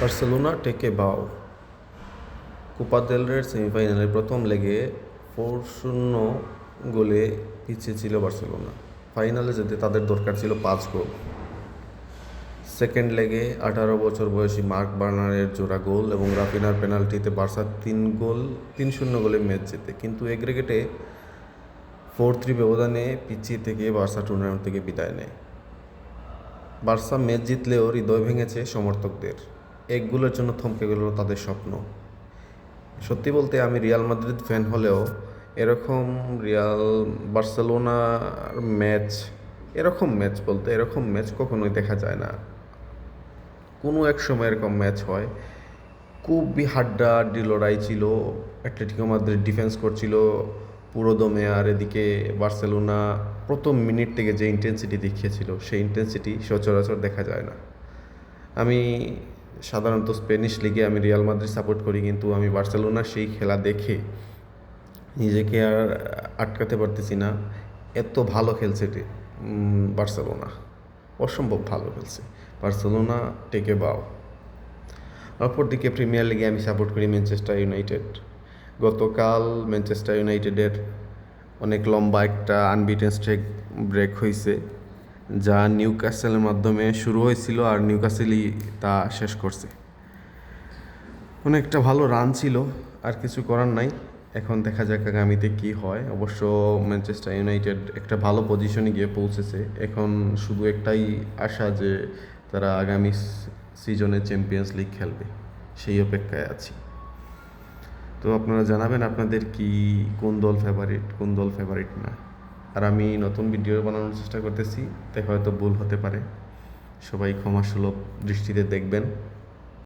Barcelona টেকে বাও। Copa del রের সেমিফাইনালের প্রথম লেগে 4-0 গোলে পিছিয়ে ছিল বার্সেলোনা। ফাইনালে যেতে তাদের দরকার ছিল 5 গোল। সেকেন্ড লেগে 18 বছর বয়সী মার্ক বার্নারের জোড়া গোল এবং রাফিনার পেনাল্টিতে বার্সা 3-0 গোলে ম্যাচ জেতে, কিন্তু এগ্রিগেটে 4-3 ব্যবধানে পিছিয়ে থেকে বার্সা টুর্নামেন্ট থেকে বিদায় নেয়। বার্সা ম্যাচ জিতলেও হৃদয় ভেঙেছে সমর্থকদের। এক গোলের জন্য থমকে গেল তাদের স্বপ্ন। সত্যি বলতে আমি রিয়াল মাদ্রিদ ফ্যান হলেও এরকম বার্সেলোনার ম্যাচ এরকম ম্যাচ কখনোই দেখা যায় না। কোনো এক সময় এরকম ম্যাচ হয়, খুবই হাড্ডাহাড্ডি লড়াই ছিল। অ্যাটলেটিকো মাদ্রিদ ডিফেন্স করছিল পুরো দমে, আর এদিকে বার্সেলোনা প্রথম মিনিট থেকে যে ইন্টেন্সিটি দেখিয়েছিল সেই ইন্টেন্সিটি সচরাচর দেখা যায় না। আমি সাধারণত স্প্যানিশ লিগে আমি রিয়াল মাদ্রিদ সাপোর্ট করি, কিন্তু আমি বার্সেলোনার সেই খেলা দেখে নিজেকে আর আটকাতে পারতেছি না। এত ভালো খেলছে বার্সেলোনা, অসম্ভব ভালো খেলছে। বার্সেলোনা টেকে বাও। অপরদিকে প্রিমিয়ার লিগে আমি সাপোর্ট করি ম্যানচেস্টার ইউনাইটেড। গতকাল ম্যানচেস্টার ইউনাইটেডের অনেক লম্বা একটা আনবিটেন স্ট্রেক ব্রেক হয়েছে, যা নিউক্যাসলের মাধ্যমে শুরু হয়েছিল আর নিউক্যাসলই তা শেষ করছে। অনেকটা ভালো রান ছিল, আর কিছু করার নাই। এখন দেখা যাক আগামীতে কী হয়। অবশ্য ম্যানচেস্টার ইউনাইটেড একটা ভালো পজিশনে গিয়ে পৌঁছেছে। এখন শুধু একটাই আশা যে তারা আগামী সিজনে চ্যাম্পিয়ন্স লিগ খেলবে, সেই অপেক্ষায় আছি। তো আপনারা জানাবেন আপনাদের কোন দল ফেভারিট না। আর আমি নতুন ভিডিও বানানোর চেষ্টা করতেছি, তাই হয়তো ভুল হতে পারে। সবাই ক্ষমাসুলভ দৃষ্টিতে দেখবেন।